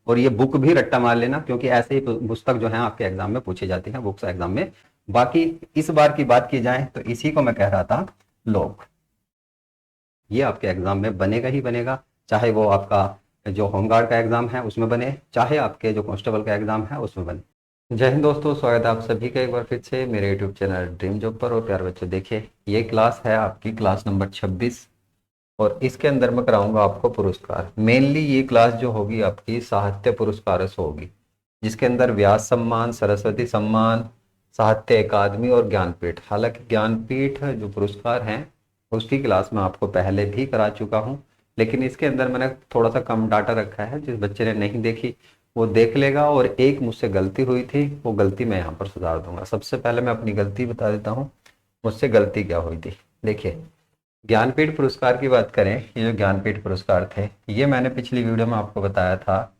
और ये बुक भी रट्टा मार लेना, क्योंकि ऐसे ही पुस्तक जो है आपके एग्जाम में पूछी जाती है, बुक्स एग्जाम में। बाकी इस बार की बात की जाए तो इसी को मैं कह रहा था, लोग, ये आपके एग्जाम में बनेगा ही बनेगा, चाहे वो आपका जो होमगार्ड का एग्जाम है उसमें बने, चाहे आपके जो कांस्टेबल का एग्जाम है उसमें बने। जय हिंद दोस्तों, स्वागत है आप सभी का एक बार फिर से मेरे यूट्यूब चैनल ड्रीम जॉब पर। और प्यारे बच्चों, देखिए ये क्लास है आपकी क्लास नंबर 26 और इसके अंदर मैं कराऊंगा आपको पुरस्कार। मेनली ये क्लास जो होगी आपकी साहित्य पुरस्कार से होगी, जिसके अंदर व्यास सम्मान, सरस्वती सम्मान, साहित्य अकादमी और ज्ञानपीठ। हालांकि ज्ञानपीठ जो पुरस्कार हैं उसकी क्लास मैं आपको पहले भी करा चुका हूं, लेकिन इसके अंदर मैंने थोड़ा सा कम डाटा रखा है। जिस बच्चे ने नहीं देखी वो देख लेगा। और एक मुझसे गलती हुई थी, वो गलती मैं यहाँ पर सुधार दूंगा। सबसे पहले मैं अपनी गलती बता देता हूँ, मुझसे गलती क्या हुई थी। देखिए, ज्ञानपीठ पुरस्कार की बात करें, ये जो ज्ञानपीठ पुरस्कार थे, ये मैंने पिछली वीडियो में आपको बताया था,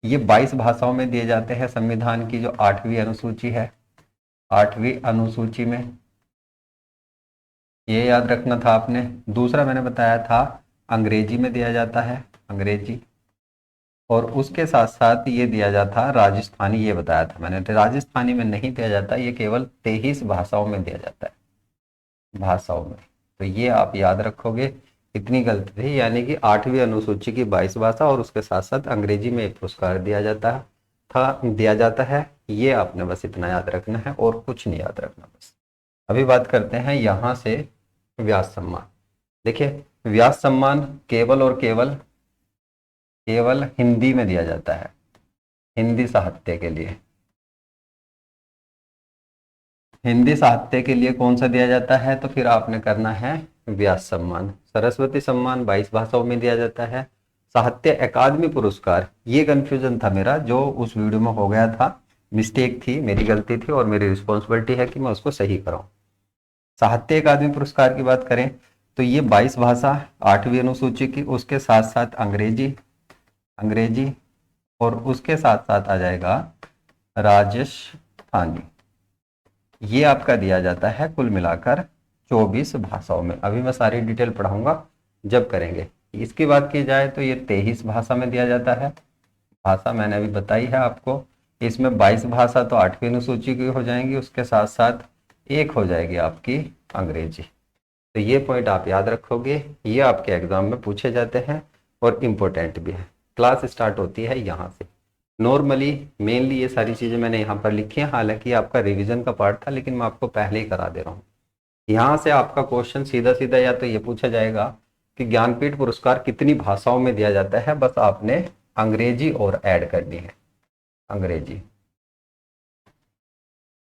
ये 22 भाषाओं में दिए जाते हैं। संविधान की जो 8वीं अनुसूची है, 8वीं अनुसूची में, ये याद रखना था आपने। दूसरा मैंने बताया था अंग्रेजी में दिया जाता है, अंग्रेजी। और उसके साथ साथ ये दिया जाता राजस्थानी, ये बताया था मैंने। राजस्थानी में नहीं दिया जाता, ये केवल 23 भाषाओं में दिया जाता है, भाषाओं में। तो ये आप याद रखोगे, इतनी गलती थी। यानी कि 8वीं अनुसूची की 22 भाषा और उसके साथ साथ अंग्रेजी में एक पुरस्कार दिया जाता है। ये आपने बस इतना याद रखना है और कुछ नहीं याद रखना बस। अभी बात करते हैं यहाँ से व्यास सम्मान। देखिए, व्यास सम्मान केवल और केवल हिंदी में दिया जाता है, हिंदी साहित्य के लिए। हिंदी साहित्य के लिए कौन सा दिया जाता है, तो फिर आपने करना है व्यास सम्मान। सरस्वती सम्मान 22 भाषाओं में दिया जाता है। साहित्य अकादमी पुरस्कार, ये कंफ्यूजन था मेरा जो उस वीडियो में हो गया था, मिस्टेक थी, मेरी गलती थी और मेरी रिस्पॉन्सिबिलिटी है कि मैं उसको सही कराऊं। साहित्य अकादमी पुरस्कार की बात करें तो ये 22 भाषा 8वीं अनुसूची की, उसके साथ साथ अंग्रेजी और उसके साथ साथ आ जाएगा राजस्थानी। ये आपका दिया जाता है कुल मिलाकर 24 भाषाओं में। अभी मैं सारी डिटेल पढ़ाऊंगा जब करेंगे। इसकी बात की जाए तो ये 23 भाषा में दिया जाता है। भाषा मैंने अभी बताई है आपको। इसमें 22 भाषा तो 8वीं अनुसूची की हो जाएंगी, उसके साथ साथ एक हो जाएगी आपकी अंग्रेजी। तो ये पॉइंट आप याद रखोगे, ये आपके एग्जाम में पूछे जाते हैं और इम्पोर्टेंट भी है। क्लास स्टार्ट होती है यहाँ से। नॉर्मली मेनली ये सारी चीज़ें मैंने यहाँ पर लिखी हैं, हालांकि आपका रिवीजन का पार्ट था, लेकिन मैं आपको पहले ही करा दे रहा हूँ। यहाँ से आपका क्वेश्चन सीधा सीधा या तो ये पूछा जाएगा कि ज्ञानपीठ पुरस्कार कितनी भाषाओं में दिया जाता है, बस आपने अंग्रेजी और ऐड करनी है,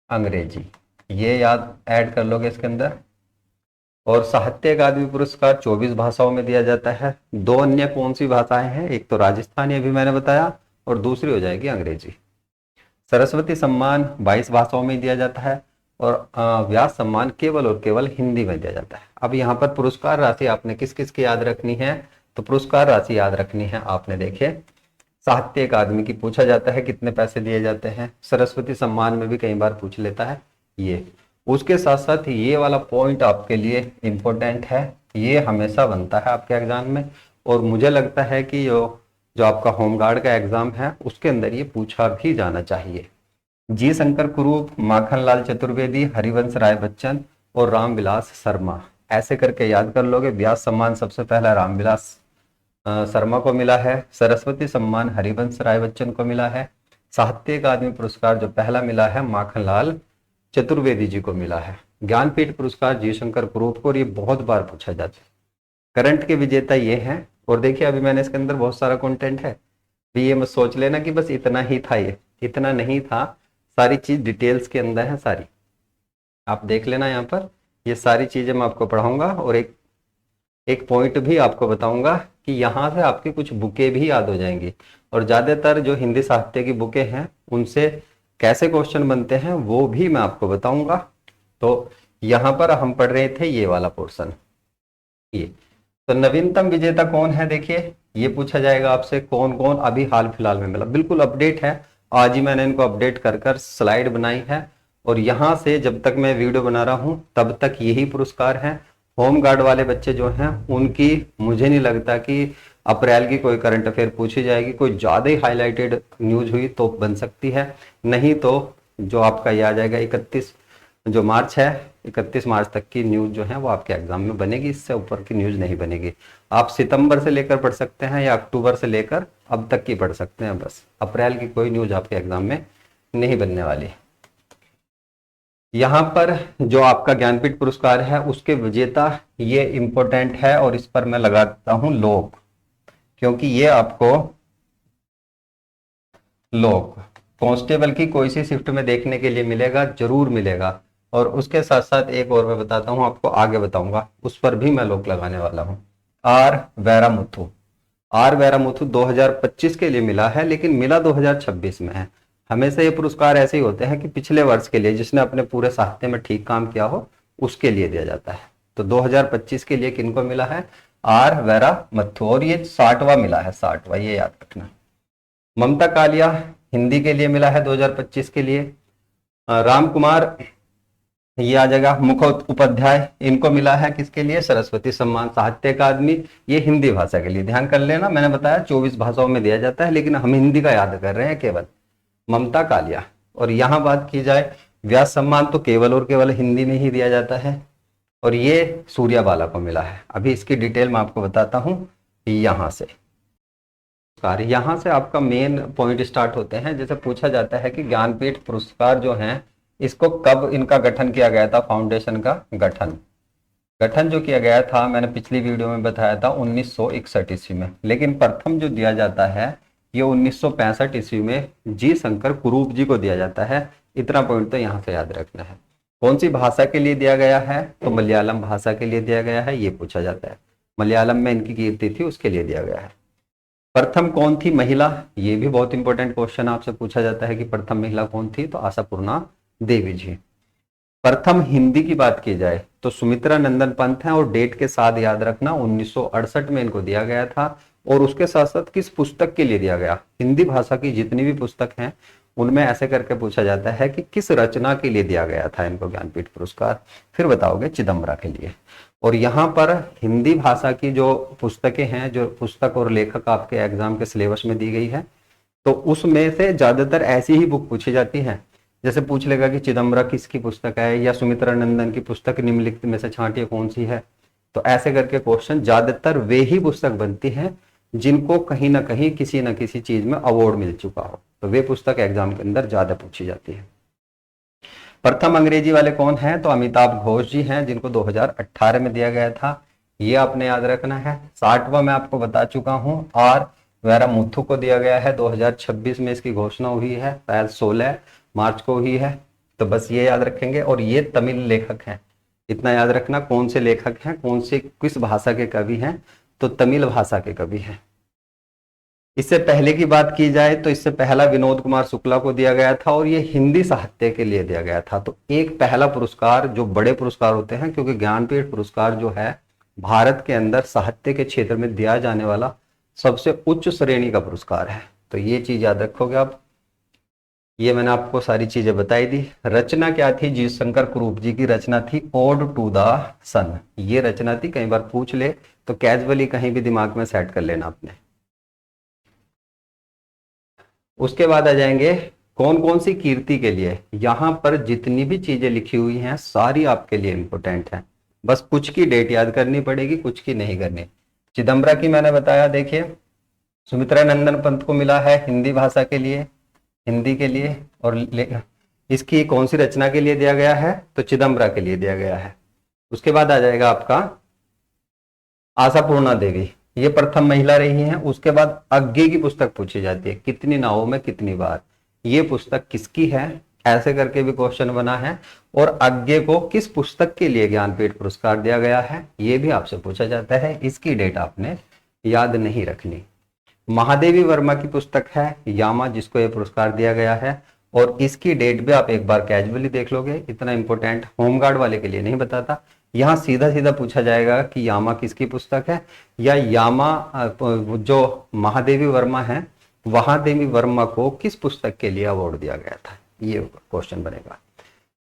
अंग्रेजी ये याद ऐड कर लोगे इसके अंदर। और साहित्य अकादमी पुरस्कार 24 भाषाओं में दिया जाता है। 2 अन्य कौन सी भाषाएं हैं, एक तो राजस्थानी अभी मैंने बताया और दूसरी हो जाएगी अंग्रेजी। सरस्वती सम्मान 22 भाषाओं में दिया जाता है और व्यास सम्मान केवल और केवल हिंदी में दिया जाता है। अब यहाँ पर पुरस्कार राशि आपने किस किस की याद रखनी है, तो पुरस्कार राशि याद रखनी है आपने। देखे, साहित्य अकादमी की पूछा जाता है कितने पैसे दिए जाते हैं, सरस्वती सम्मान में भी कई बार पूछ लेता है ये। उसके साथ साथ ये वाला पॉइंट आपके लिए इंपॉर्टेंट है, ये हमेशा बनता है आपके एग्जाम में। और मुझे लगता है कि जो आपका होमगार्ड का एग्जाम है उसके अंदर ये पूछा भी जाना चाहिए। जी शंकर कुरूप, माखनलाल चतुर्वेदी, हरिवंश राय बच्चन और रामविलास शर्मा, ऐसे करके याद कर लोगे। व्यास सम्मान सबसे पहला रामविलास शर्मा को मिला है। सरस्वती सम्मान हरिवंश राय बच्चन को मिला है। साहित्य अकादमी पुरस्कार जो पहला मिला है माखनलाल चतुर्वेदी जी को मिला है। ज्ञानपीठ पुरस्कार जी शंकर कुरूप को, और ये बहुत बार पूछा जाता है। करंट के विजेता ये हैं। और देखिए, अभी मैंने इसके अंदर बहुत सारा कंटेंट है, भी ये मत सोच लेना कि बस इतना ही था, ये इतना नहीं था, सारी चीज डिटेल्स के अंदर है सारी। आप देख लेना यहाँ पर, ये सारी चीजें मैं आपको पढ़ाऊंगा। और एक पॉइंट भी आपको बताऊंगा कि यहाँ से आपकी कुछ बुकें भी याद हो जाएंगी। और ज्यादातर जो हिंदी साहित्य की बुकें हैं उनसे कैसे क्वेश्चन बनते हैं वो भी मैं आपको बताऊंगा। तो यहाँ पर हम पढ़ रहे थे ये वाला पोर्शन। ये तो नवीनतम विजेता कौन है, देखिए ये पूछा जाएगा आपसे, कौन कौन अभी हाल फिलहाल में मिला। बिल्कुल अपडेट है, आज ही मैंने इनको अपडेट कर कर स्लाइड बनाई है। और यहाँ से जब तक मैं वीडियो बना रहा हूँ तब तक यही पुरस्कार हैं। होमगार्ड वाले बच्चे जो हैं उनकी मुझे नहीं लगता कि अप्रैल की कोई करंट अफेयर पूछी जाएगी, कोई ज्यादा ही हाईलाइटेड न्यूज हुई तो बन सकती है, नहीं तो जो आपका ये आ जाएगा 31 जो मार्च है, 31 मार्च तक की न्यूज जो है वो आपके एग्जाम में बनेगी, इससे ऊपर की न्यूज नहीं बनेगी। आप सितंबर से लेकर पढ़ सकते हैं या अक्टूबर से लेकर अब तक की पढ़ सकते हैं, बस अप्रैल की कोई न्यूज आपके एग्जाम में नहीं बनने वाली। यहाँ पर जो आपका ज्ञानपीठ पुरस्कार है उसके विजेता ये इंपॉर्टेंट है, और इस पर मैं लगा देता हूं लोक, क्योंकि ये आपको लोक कांस्टेबल की कोई सी शिफ्ट में देखने के लिए मिलेगा, जरूर मिलेगा। और उसके साथ साथ एक और मैं बताता हूं आपको, आगे बताऊंगा, उस पर भी मैं लोक लगाने वाला हूं। आर वैरामुथु, आर वैरामुथु 2025 के लिए मिला है, लेकिन मिला 2026 में है। हमेशा ये पुरस्कार ऐसे ही होते हैं कि पिछले वर्ष के लिए जिसने अपने पूरे साहित्य में ठीक काम किया हो उसके लिए दिया जाता है। तो 2025 के लिए किनको मिला है? आर वैरामुथु, और ये 60वां मिला है, 60वां, ये याद रखना। ममता कालिया हिंदी के लिए मिला है 2025 के लिए। राम कुमार ये आ जाएगा मुखोपाध्याय, इनको मिला है किसके लिए? सरस्वती सम्मान साहित्य अकादमी, ये हिंदी भाषा के लिए। ध्यान कर लेना, मैंने बताया 24 भाषाओं में दिया जाता है, लेकिन हम हिंदी का याद कर रहे हैं केवल। ममता कालिया। और यहां बात की जाए व्यास सम्मान तो केवल और केवल हिंदी में ही दिया जाता है, और ये सूर्याबाला को मिला है। अभी इसकी डिटेल मैं आपको बताता हूं यहां से। यहां से आपका मेन पॉइंट स्टार्ट होते हैं। जैसे पूछा जाता है कि ज्ञानपीठ पुरस्कार जो हैं इसको कब इनका गठन किया गया था? फाउंडेशन का गठन जो किया गया था, मैंने पिछली वीडियो में बताया था 1961 ईस्वी में, लेकिन प्रथम जो दिया जाता है ये 1965 ईस्वी में जी शंकर कुरूप जी को दिया जाता है। इतना पॉइंट तो यहाँ से याद रखना है। कौन सी भाषा के लिए दिया गया है? तो मलयालम भाषा के लिए दिया गया है, ये पूछा जाता है। मलयालम में इनकी कीर्ति थी, उसके लिए दिया गया है। प्रथम कौन थी महिला? ये भी बहुत इंपॉर्टेंट क्वेश्चन आपसे पूछा जाता है कि प्रथम महिला कौन थी, तो आशापूर्णा देवी जी। प्रथम हिंदी की बात की जाए तो सुमित्रा नंदन पंत हैं, और डेट के साथ याद रखना 1968 में इनको दिया गया था। और उसके साथ साथ किस पुस्तक के लिए दिया गया? हिंदी भाषा की जितनी भी पुस्तक हैं उनमें ऐसे करके पूछा जाता है कि किस रचना के लिए दिया गया था इनको ज्ञानपीठ पुरस्कार, फिर बताओगे चिदम्बरा के लिए। और यहाँ पर हिंदी भाषा की जो पुस्तकें हैं, जो पुस्तक और लेखक आपके एग्जाम के सिलेबस में दी गई है, तो उसमें से ज्यादातर ऐसी ही बुक पूछी जाती है। जैसे पूछ लेगा कि चिदम्बरा किसकी पुस्तक है, या सुमित्रा नंदन की पुस्तक निम्नलिखित में से छांटिए कौन सी है। तो ऐसे करके क्वेश्चन ज्यादातर वे ही पुस्तक बनती हैं जिनको कहीं ना कहीं किसी न किसी चीज में अवार्ड मिल चुका हो, तो वे पुस्तक एग्जाम के अंदर ज्यादा पूछी जाती है। प्रथम अंग्रेजी वाले कौन है? तो अमिताभ घोष जी हैं, जिनको 2018 में दिया गया था, ये आपने याद रखना है। 60वां मैं आपको बता चुका हूं, आर वैरामुथु को दिया गया है। 2026 में इसकी घोषणा हुई है, शायद 16 मार्च को हुई है, तो बस ये याद रखेंगे। और ये तमिल लेखक हैं, इतना याद रखना। कौन से लेखक हैं, कौन से किस भाषा के कवि हैं? तो तमिल भाषा के कवि हैं। इससे पहले की बात की जाए तो इससे पहला विनोद कुमार शुक्ला को दिया गया था, और ये हिंदी साहित्य के लिए दिया गया था। तो एक पहला पुरस्कार, जो बड़े पुरस्कार होते हैं, क्योंकि ज्ञानपीठ पुरस्कार जो है भारत के अंदर साहित्य के क्षेत्र में दिया जाने वाला सबसे उच्च श्रेणी का पुरस्कार है, तो ये चीज याद रखोगे आप। ये मैंने आपको सारी चीजें बताई दी। रचना क्या थी? जी शंकर कुरूप जी की रचना थी ओड टू द सन, ये रचना थी। कई बार पूछ ले तो कैजुअली कहीं भी दिमाग में सेट कर लेना आपने। उसके बाद आ जाएंगे कौन कौन सी कीर्ति के लिए। यहां पर जितनी भी चीजें लिखी हुई हैं सारी आपके लिए इंपॉर्टेंट है, बस कुछ की डेट याद करनी पड़ेगी, कुछ की नहीं करनी। चिदम्बरा की मैंने बताया, देखिए सुमित्रा नंदन पंत को मिला है हिंदी भाषा के लिए, हिंदी के लिए। और इसकी कौन सी रचना के लिए दिया गया है? तो चिदम्बरा के लिए दिया गया है। उसके बाद आ जाएगा आपका आशापूर्णा देवी, ये प्रथम महिला रही हैं। उसके बाद अज्ञे की पुस्तक पूछी जाती है, कितनी नावों में कितनी बार, ये पुस्तक किसकी है, ऐसे करके भी क्वेश्चन बना है। और अज्ञे को किस पुस्तक के लिए ज्ञानपीठ पुरस्कार दिया गया है, ये भी आपसे पूछा जाता है। इसकी डेट आपने याद नहीं रखनी। महादेवी वर्मा की पुस्तक है यामा, जिसको ये पुरस्कार दिया गया है, और इसकी डेट भी आप एक बार कैजुअली देख लोगे, इतना इंपॉर्टेंट होमगार्ड वाले के लिए नहीं बताता। यहाँ सीधा सीधा पूछा जाएगा कि यामा किसकी पुस्तक है, या यामा जो महादेवी वर्मा है, महादेवी वर्मा को किस पुस्तक के लिए अवार्ड दिया गया था, ये क्वेश्चन बनेगा।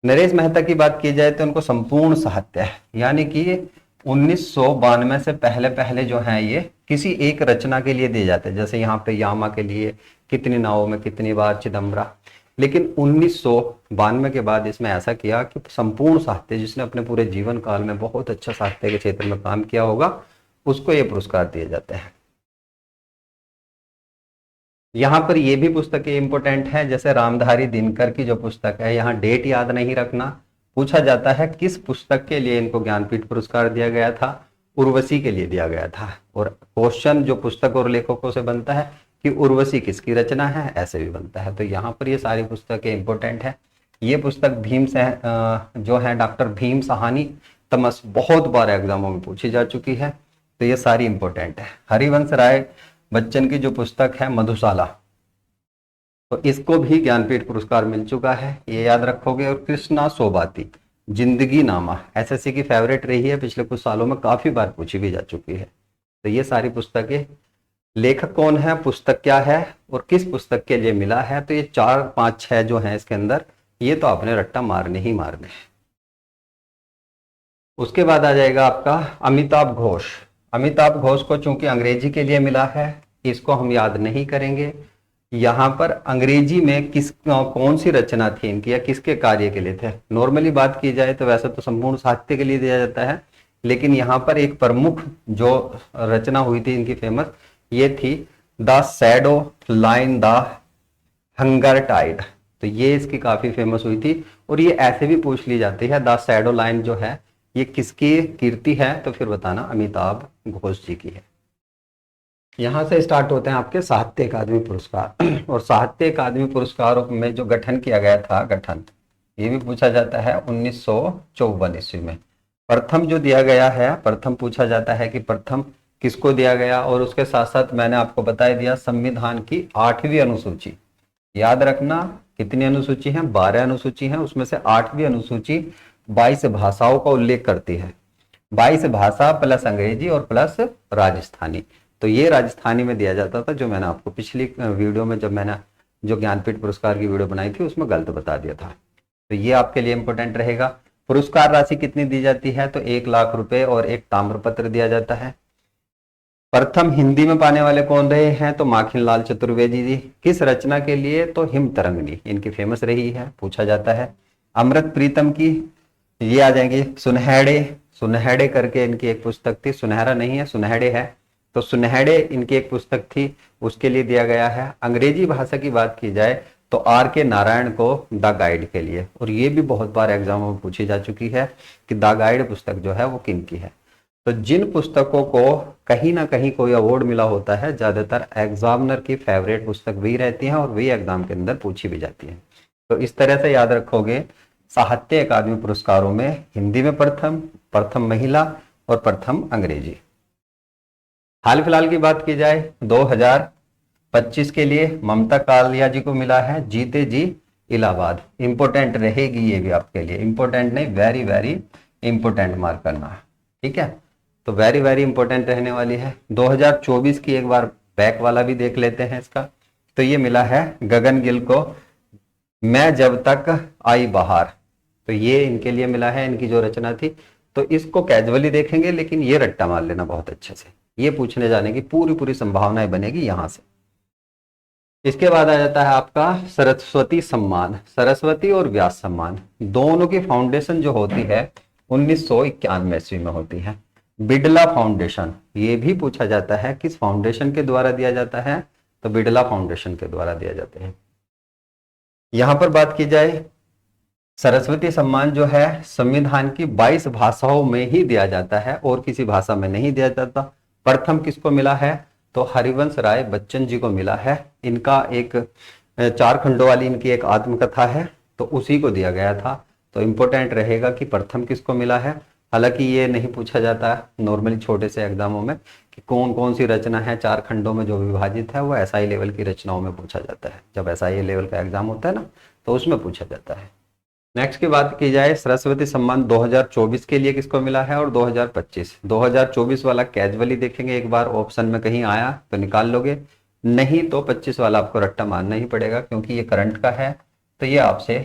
नरेश मेहता की बात की जाए तो उनको संपूर्ण साहित्य है, यानी कि 1992 से पहले पहले जो है ये किसी एक रचना के लिए दिए जाते हैं, जैसे यहाँ पे यामा के लिए कितनी नावों में कितनी बार चिदम्बरा। लेकिन 1992 के बाद इसमें ऐसा किया कि संपूर्ण साहित्य, जिसने अपने पूरे जीवन काल में बहुत अच्छा साहित्य के क्षेत्र में काम किया होगा, उसको ये पुरस्कार दिए जाते हैं। यहाँ पर ये भी पुस्तकें इंपॉर्टेंट है, जैसे रामधारी दिनकर की जो पुस्तक है, यहाँ डेट याद नहीं रखना, पूछा जाता है किस पुस्तक के लिए इनको ज्ञानपीठ पुरस्कार दिया गया था, उर्वशी के लिए दिया गया था। और क्वेश्चन जो पुस्तक और लेखकों से बनता है कि उर्वशी किसकी रचना है, ऐसे भी बनता है। तो यहाँ पर ये सारी पुस्तकें इंपॉर्टेंट है। ये पुस्तक भीम से जो है डॉक्टर भीम साहनी तमस, बहुत बार एग्जामों में पूछी जा चुकी है, तो ये सारी इंपॉर्टेंट है। हरिवंश राय बच्चन की जो पुस्तक है मधुशाला, तो इसको भी ज्ञानपीठ पुरस्कार मिल चुका है, ये याद रखोगे। और कृष्णा सोबाती जिंदगी नामा एसएससी की फेवरेट रही है, पिछले कुछ सालों में काफी बार पूछी भी जा चुकी है। तो ये सारी पुस्तकें, लेखक कौन है, पुस्तक क्या है और किस पुस्तक के लिए मिला है, तो ये 4 5 6 जो है इसके अंदर, ये तो आपने रट्टा मारने ही मारने हैं। उसके बाद आ जाएगा आपका अमिताभ घोष। अमिताभ घोष को चूंकि अंग्रेजी के लिए मिला है, इसको हम याद नहीं करेंगे। यहाँ पर अंग्रेजी में कौन सी रचना थी इनकी या किसके कार्य के लिए थे। नॉर्मली बात की जाए तो वैसे तो संपूर्ण साहित्य के लिए दिया जाता है, लेकिन यहाँ पर एक प्रमुख जो रचना हुई थी इनकी फेमस, ये थी the shadow line the hunger tide. तो ये इसकी काफी फेमस हुई थी, और ये ऐसे भी पूछ ली जाती है, द शैडो लाइन जो है ये किसकी कीर्ति है, तो फिर बताना अमिताभ घोष जी की है। यहां से स्टार्ट होते हैं आपके साहित्य अकादमी पुरस्कार। और साहित्य अकादमी पुरस्कारों में जो गठन किया गया था, गठन ये भी पूछा जाता है 1954 ईस्वी में। प्रथम जो दिया गया है, प्रथम पूछा जाता है कि प्रथम किसको दिया गया। और उसके साथ साथ मैंने आपको बता दिया संविधान की 8वीं अनुसूची, याद रखना कितनी अनुसूची है, 12 अनुसूची है, उसमें से 8वीं अनुसूची 22 भाषाओं का उल्लेख करती है। 22 भाषा प्लस अंग्रेजी और प्लस राजस्थानी। तो ये राजस्थानी में दिया जाता था, जो मैंने आपको पिछली वीडियो में जब मैंने जो ज्ञानपीठ पुरस्कार की वीडियो बनाई थी उसमें गलत बता दिया था। तो ये आपके लिए इंपॉर्टेंट रहेगा। पुरस्कार राशि कितनी दी जाती है, तो 1 लाख रुपए और एक ताम्रपत्र दिया जाता है। प्रथम हिंदी में पाने वाले कौन रहे हैं, तो माखनलाल चतुर्वेदी जी। किस रचना के लिए, तो हिम तरंगिणी इनकी फेमस रही है, पूछा जाता है। अमृत प्रीतम की ये आ जाएंगे सुनहरे, सुनहरे करके इनकी एक पुस्तक थी, सुनहरा नहीं है सुनहरे है, तो सुनहरे इनकी एक पुस्तक थी, उसके लिए दिया गया है। अंग्रेजी भाषा की बात की जाए तो आर के नारायण को द गाइड के लिए, और ये भी बहुत बार एग्जामों में पूछी जा चुकी है कि द गाइड पुस्तक जो है वो किन की है। तो जिन पुस्तकों को कहीं ना कहीं कोई अवार्ड मिला होता है, ज्यादातर एग्जामिनर की फेवरेट पुस्तक वही रहती है और वही एग्जाम के अंदर पूछी भी जाती है। तो इस तरह से याद रखोगे, साहित्य अकादमी पुरस्कारों में हिंदी में प्रथम, प्रथम महिला और प्रथम अंग्रेजी। हाल फिलहाल की बात की जाए 2025 के लिए ममता कालिया जी को मिला है जीते जी इलाहाबाद। इंपॉर्टेंट रहेगी ये भी आपके लिए, इंपॉर्टेंट नहीं वेरी वेरी इंपॉर्टेंट मार्क करना, ठीक है। तो वेरी वेरी इंपॉर्टेंट रहने वाली है। 2024 की एक बार बैक वाला भी देख लेते हैं इसका। तो ये मिला है गगन गिल को मैं जब तक आई बहार। तो ये इनके लिए मिला है, इनकी जो रचना थी। तो इसको कैजुअली देखेंगे, लेकिन ये रट्टा मार लेना बहुत अच्छे से, ये पूछने जाने की पूरी पूरी संभावनाएं बनेगी यहां से। इसके बाद आ जाता है आपका सरस्वती सम्मान। सरस्वती और व्यास सम्मान दोनों की फाउंडेशन जो होती है 1991 ईस्वी में होती है। बिड़ला फाउंडेशन, ये भी पूछा जाता है किस फाउंडेशन के द्वारा दिया जाता है, तो बिड़ला फाउंडेशन के द्वारा दिया जाते हैं। यहां पर बात की जाए सरस्वती सम्मान जो है संविधान की 22 भाषाओं में ही दिया जाता है और किसी भाषा में नहीं दिया जाता। प्रथम किसको मिला है, तो हरिवंश राय बच्चन जी को मिला है। इनका एक 4 खंडों वाली इनकी एक आत्मकथा है, तो उसी को दिया गया था। तो इंपॉर्टेंट रहेगा कि प्रथम किसको मिला है। हालांकि ये नहीं पूछा जाता नॉर्मली छोटे से एग्जामों में कि कौन कौन सी रचना है 4 खंडों में जो विभाजित है, वो एसआई लेवल की रचनाओं में पूछा जाता है। जब एसआई लेवल का एग्जाम होता है ना, तो उसमें पूछा जाता है। नेक्स्ट की बात की जाए सरस्वती सम्मान 2024 के लिए किसको मिला है और 2025। 2024 वाला कैजुअली देखेंगे, एक बार ऑप्शन में कहीं आया तो निकाल लोगे, नहीं तो 25 वाला आपको रट्टा मारना ही पड़ेगा, क्योंकि ये करंट का है। तो ये आपसे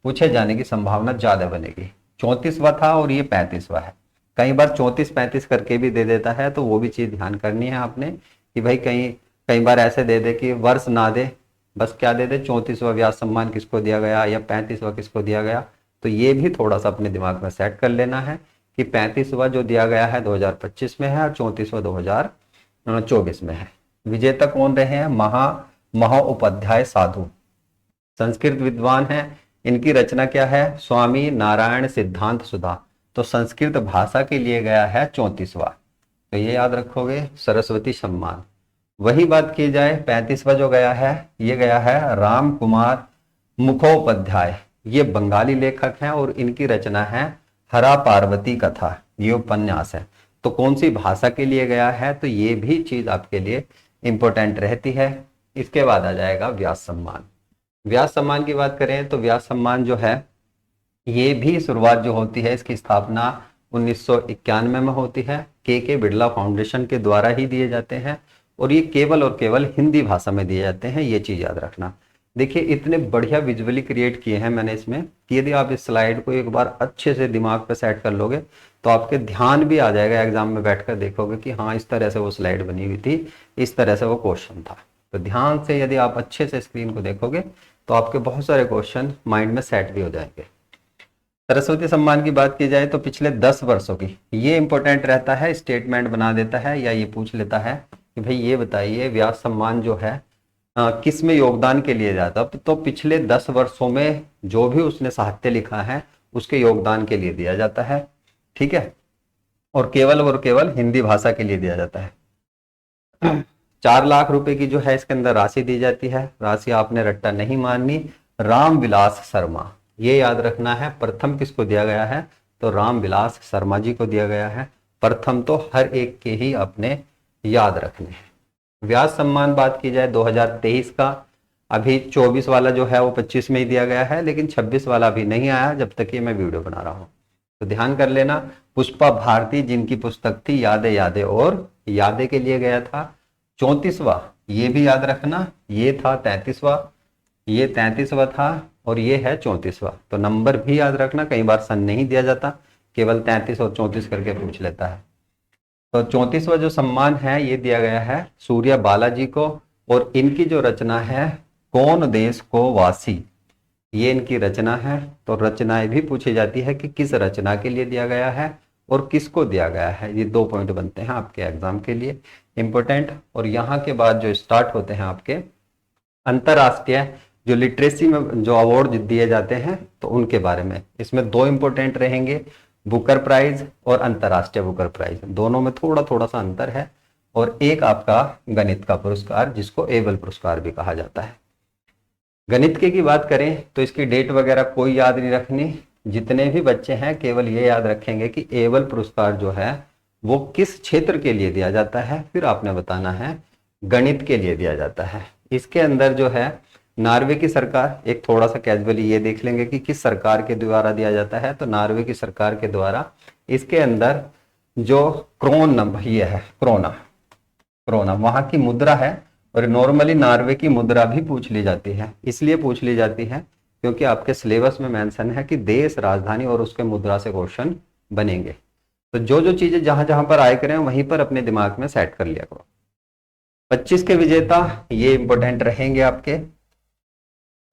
पूछे जाने की संभावना ज्यादा बनेगी। 34वां था और ये 35वां है। कई बार 34-35 करके भी दे देता है, तो वो भी चीज ध्यान करनी है आपने कि भाई कहीं कई बार ऐसे दे दे कि वर्ष ना दे, बस क्या दे दे 34वां व्यास सम्मान किसको दिया गया या 35वां किसको दिया गया। तो ये भी थोड़ा सा अपने दिमाग में सेट कर लेना है कि 35वां जो दिया गया है 2025 में है और 34वां 2024 में है। विजेता कौन रहे हैं? महोपाध्याय साधु, संस्कृत विद्वान हैं। इनकी रचना क्या है? स्वामी नारायण सिद्धांत सुधा। तो संस्कृत भाषा के लिए गया है 34वां, तो ये याद रखोगे, सरस्वती सम्मान। वही बात की जाए 35वां जो गया है, ये गया है राम कुमार मुखोपाध्याय। ये बंगाली लेखक हैं और इनकी रचना है हरा पार्वती कथा, ये उपन्यास है। तो कौन सी भाषा के लिए गया है, तो ये भी चीज आपके लिए इंपॉर्टेंट रहती है। इसके बाद आ जाएगा व्यास सम्मान। व्यास सम्मान की बात करें तो व्यास सम्मान जो है, ये भी शुरुआत जो होती है, इसकी स्थापना 1991 में होती है। के बिड़ला फाउंडेशन के द्वारा ही दिए जाते हैं और ये केवल और केवल हिंदी भाषा में दिए जाते हैं, ये चीज याद रखना। देखिए इतने बढ़िया विजुअली क्रिएट किए हैं मैंने इसमें कि यदि आप इस स्लाइड को एक बार अच्छे से दिमाग पे सेट कर लोगे तो आपके ध्यान भी आ जाएगा, एग्जाम में बैठकर देखोगे कि हाँ इस तरह से वो स्लाइड बनी हुई थी, इस तरह से वो क्वेश्चन था। तो ध्यान से यदि आप अच्छे से स्क्रीन को देखोगे तो आपके बहुत सारे क्वेश्चन माइंड में सेट भी हो जाएंगे। सरस्वती सम्मान की बात की जाए तो पिछले 10 वर्षों की, ये इंपॉर्टेंट रहता है, स्टेटमेंट बना देता है या ये पूछ लेता है कि भाई ये बताइए व्यास सम्मान जो है किस में योगदान के लिए जाता है। तो पिछले 10 वर्षों में जो भी उसने साहित्य लिखा है उसके योगदान के लिए दिया जाता है, ठीक है, और केवल हिंदी भाषा के लिए दिया जाता है। 4 लाख रुपए की जो है इसके अंदर राशि दी जाती है। राशि आपने रट्टा नहीं माननी, रामविलास शर्मा, ये याद रखना है। प्रथम किसको दिया गया है, तो रामविलास शर्मा जी को दिया गया है। प्रथम तो हर एक के ही अपने याद रखने हैं। व्यास सम्मान बात की जाए 2023 का, अभी 24 वाला जो है वो 25 में ही दिया गया है, लेकिन 26 वाला अभी नहीं आया जब तक ये मैं वीडियो बना रहा हूं, तो ध्यान कर लेना। पुष्पा भारती जिनकी पुस्तक थी यादें यादें और यादें के लिए गया था। 34वां ये भी याद रखना, ये था 33वां, ये 33वां था और ये है 34वां। तो नंबर भी याद रखना, कई बार सन नहीं दिया जाता, केवल 33 और 34 करके पूछ लेता है। तो 34वां जो सम्मान है ये दिया गया है सूर्या बालाजी को, और इनकी जो रचना है कौन देश को वासी, ये इनकी रचना है। तो रचनाएं भी पूछी जाती है कि किस रचना के लिए दिया गया है और किसको दिया गया है। ये 2 पॉइंट बनते हैं आपके एग्जाम के लिए इंपॉर्टेंट। और यहाँ के बाद जो स्टार्ट होते हैं आपके अंतरराष्ट्रीय जो लिटरेसी में जो अवार्ड दिए जाते हैं, तो उनके बारे में इसमें 2 इंपॉर्टेंट रहेंगे, बुकर प्राइज और अंतरराष्ट्रीय बुकर प्राइज। दोनों में थोड़ा थोड़ा सा अंतर है। और एक आपका गणित का पुरस्कार जिसको एबल पुरस्कार भी कहा जाता है। गणित की बात करें तो इसकी डेट वगैरह कोई याद नहीं रखनी, जितने भी बच्चे हैं केवल ये याद रखेंगे कि एबल पुरस्कार जो है वो किस क्षेत्र के लिए दिया जाता है, फिर आपने बताना है गणित के लिए दिया जाता है। इसके अंदर जो है नॉर्वे की सरकार, एक थोड़ा सा कैजुअली ये देख लेंगे कि किस सरकार के द्वारा दिया जाता है, तो नॉर्वे की सरकार के द्वारा। इसके अंदर जो क्रोन नंबर ये है, क्रोना वहां की मुद्रा है, और नॉर्मली नॉर्वे की मुद्रा भी पूछ ली जाती है। इसलिए पूछ ली जाती है क्योंकि आपके सिलेबस में मेंशन है कि देश, राजधानी और उसके मुद्रा से क्वेश्चन बनेंगे। तो जो चीजें जहां जहां पर आए करें वहीं पर अपने दिमाग में सेट कर लिया करो। 25 के विजेता ये इंपॉर्टेंट रहेंगे आपके।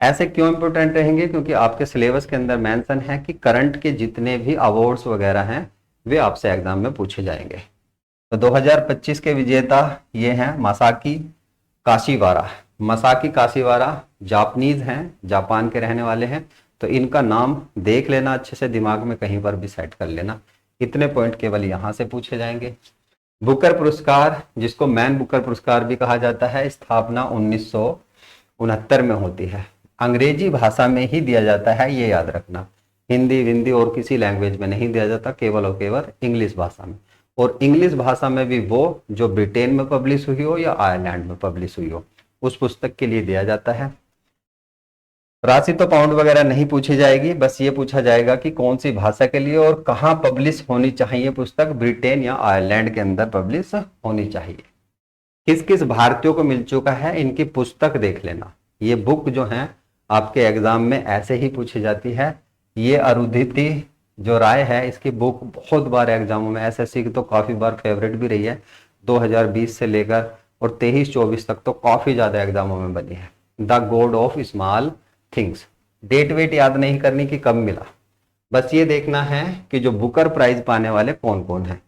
ऐसे क्यों इंपॉर्टेंट रहेंगे, क्योंकि आपके सिलेबस के अंदर मेंशन है कि करंट के जितने भी अवार्ड्स वगैरह हैं वे आपसे एग्जाम में पूछे जाएंगे। तो 2025 के विजेता ये हैं मासाकी काशीवारा। मसाकी काशीवारा जापानीज हैं, जापान के रहने वाले हैं। तो इनका नाम देख लेना अच्छे से, दिमाग में कहीं पर भी सेट कर लेना। इतने पॉइंट केवल यहां से पूछे जाएंगे। बुकर पुरस्कार जिसको मैन बुकर पुरस्कार भी कहा जाता है, स्थापना 1969 में होती है। अंग्रेजी भाषा में ही दिया जाता है, ये याद रखना। हिंदी विंदी और किसी लैंग्वेज में नहीं दिया जाता, केवल और केवल इंग्लिश भाषा में। और इंग्लिश भाषा में भी वो जो ब्रिटेन में पब्लिश हुई हो या आयरलैंड में पब्लिश हुई हो, उस पुस्तक के लिए दिया जाता है। राशि तो पाउंड वगैरह नहीं पूछी जाएगी, बस ये पूछा जाएगा कि कौन सी भाषा के लिए और कहाँ पब्लिश होनी चाहिए पुस्तक, ब्रिटेन या आयरलैंड के अंदर पब्लिश होनी चाहिए। किस किस भारतीयों को मिल चुका है, इनकी पुस्तक देख लेना। ये बुक जो है आपके एग्जाम में ऐसे ही पूछी जाती है। ये अरुंधति जो राय है इसकी बुक बहुत बार एग्जामों में, एसएससी की तो काफी बार फेवरेट भी रही है, 2020 से लेकर और 23-24 तक तो काफी ज्यादा एग्जामों में बनी है। The god of small things. Date वेट याद नहीं करनी कि कब मिला, बस ये देखना है कि जो बुकर प्राइज पाने वाले कौन कौन है।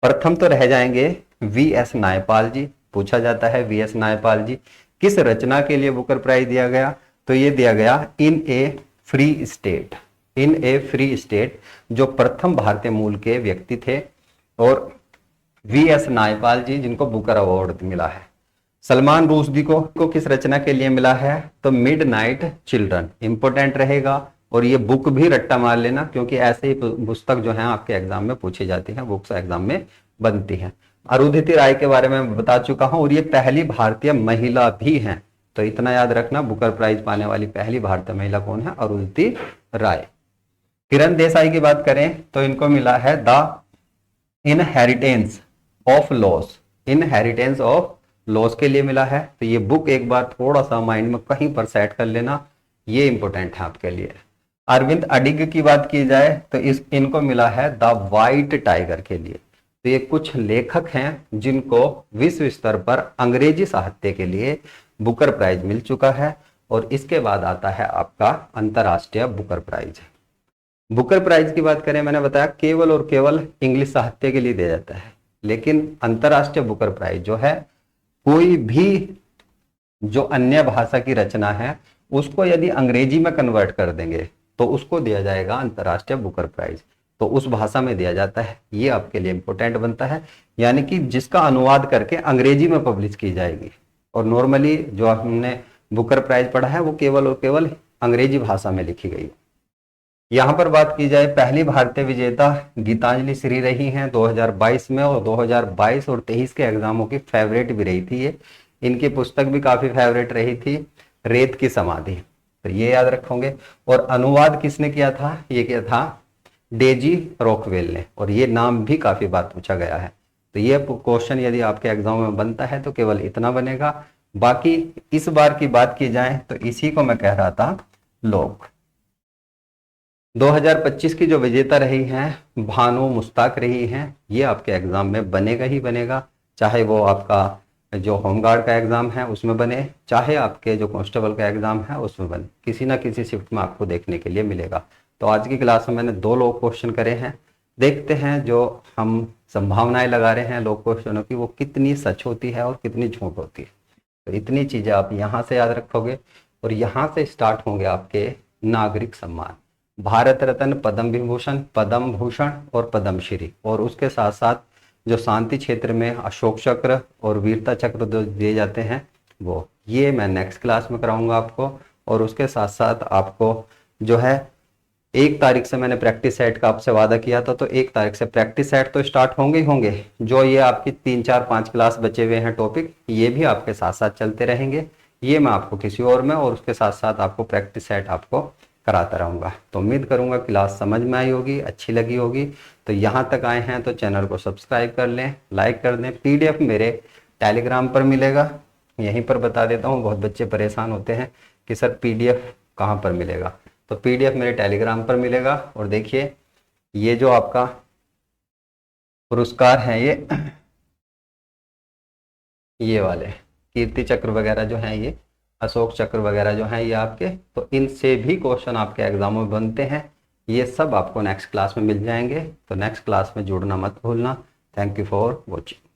प्रथम तो रह जाएंगे वीएस नायपाल जी। पूछा जाता है वीएस नायपाल जी किस रचना के लिए बुकर प्राइज दिया गया, तो ये दिया गया इन ए फ्री स्टेट। इन ए फ्री स्टेट, जो प्रथम भारतीय मूल के व्यक्ति थे, और वीएस नायपाल जी जिनको बुकर अवार्ड मिला है। सलमान रुश्दी को किस रचना के लिए मिला है, तो मिडनाइट चिल्ड्रन, इंपोर्टेंट रहेगा। और ये बुक भी रट्टा मार लेना, क्योंकि ऐसे ही पुस्तक जो है आपके एग्जाम में पूछी जाती है, बुक्स एग्जाम में बनती है। अरुंधति राय के बारे में बता चुका हूं, और ये पहली भारतीय महिला भी हैं, तो इतना याद रखना, बुकर प्राइज पाने वाली पहली भारतीय महिला कौन है, अरुंधति राय। किरण देसाई की बात करें तो इनको मिला है the inheritance of loss. Inheritance of loss के लिए मिला है, तो ये बुक एक बार थोड़ा सा माइंड में कहीं पर सेट कर लेना, ये इंपॉर्टेंट है आपके लिए। अरविंद अडिग की बात की जाए तो इनको मिला है द वाइट टाइगर के लिए। तो ये कुछ लेखक हैं जिनको विश्व स्तर पर अंग्रेजी साहित्य के लिए बुकर प्राइज मिल चुका है। और इसके बाद आता है आपका अंतरराष्ट्रीय बुकर प्राइज। बुकर प्राइज की बात करें, मैंने बताया केवल और केवल इंग्लिश साहित्य के लिए दिया जाता है, लेकिन अंतरराष्ट्रीय बुकर प्राइज जो है, कोई भी जो अन्य भाषा की रचना है उसको यदि अंग्रेजी में कन्वर्ट कर देंगे तो उसको दिया जाएगा अंतरराष्ट्रीय बुकर प्राइज, तो उस भाषा में दिया जाता है। ये आपके लिए इंपॉर्टेंट बनता है, यानी कि जिसका अनुवाद करके अंग्रेजी में पब्लिश की जाएगी। और नॉर्मली जो हमने बुकर प्राइज पढ़ा है वो केवल और केवल अंग्रेजी भाषा में लिखी गई। यहाँ पर बात की जाए, पहली भारतीय विजेता गीतांजलि श्री रही हैं 2022 में, और 2022 और 23 के एग्जामों की फेवरेट भी रही थी ये। इनकी पुस्तक भी काफी फेवरेट रही थी, रेत की समाधि, तो ये याद रखोगे। और अनुवाद किसने किया था, ये किया था डेजी रॉकवेल ने, और ये नाम भी काफी बार पूछा गया है। तो ये क्वेश्चन यदि आपके एग्जाम में बनता है तो केवल इतना बनेगा। बाकी इस बार की बात की जाए तो इसी को मैं कह रहा था लोग। 2025 की जो विजेता रही हैं भानु मुश्ताक रही हैं, ये आपके एग्जाम में बनेगा ही बनेगा, चाहे वो आपका जो होमगार्ड का एग्जाम है उसमें बने, चाहे आपके जो कांस्टेबल का एग्जाम है उसमें बने, किसी ना किसी शिफ्ट में आपको देखने के लिए मिलेगा। तो आज की क्लास में मैंने 2 लॉग क्वेश्चन करे हैं, देखते हैं जो हम संभावनाएं लगा रहे हैं लॉग क्वेश्चनों की वो कितनी सच होती है और कितनी झूठ होती है। तो इतनी चीजें आप यहाँ से याद रखोगे, और यहाँ से स्टार्ट होंगे आपके नागरिक सम्मान, भारत रत्न, पद्म विभूषण, पद्म भूषण और पद्मश्री, और उसके साथ साथ जो शांति क्षेत्र में अशोक चक्र और वीरता चक्र जो दिए जाते हैं वो, ये मैं नेक्स्ट क्लास में कराऊंगा आपको। और उसके साथ साथ आपको जो है 1 तारीख से मैंने प्रैक्टिस सेट का आपसे वादा किया था, तो 1 तारीख से प्रैक्टिस सेट तो स्टार्ट होंगे ही होंगे। जो ये आपकी 3, 4, 5 क्लास बचे हुए हैं टॉपिक, ये भी आपके साथ साथ चलते रहेंगे। ये मैं आपको किसी और में, और उसके साथ साथ आपको प्रैक्टिस सेट आपको कराता रहूंगा। तो उम्मीद करूंगा क्लास समझ में आई होगी, अच्छी लगी होगी। तो यहाँ तक आए हैं तो चैनल को सब्सक्राइब कर लें, लाइक कर दें। पीडीएफ मेरे टेलीग्राम पर मिलेगा, यहीं पर बता देता हूँ, बहुत बच्चे परेशान होते हैं कि सर पीडीएफ कहाँ पर मिलेगा। तो पीडीएफ मेरे टेलीग्राम पर मिलेगा। और देखिए ये जो आपका पुरस्कार है, ये वाले कीर्ति चक्र वगैरह जो हैं, ये अशोक चक्र वगैरह जो हैं, ये आपके, तो इनसे भी क्वेश्चन आपके एग्जामों में बनते हैं। ये सब आपको नेक्स्ट क्लास में मिल जाएंगे, तो नेक्स्ट क्लास में जुड़ना मत भूलना। Thank you for watching.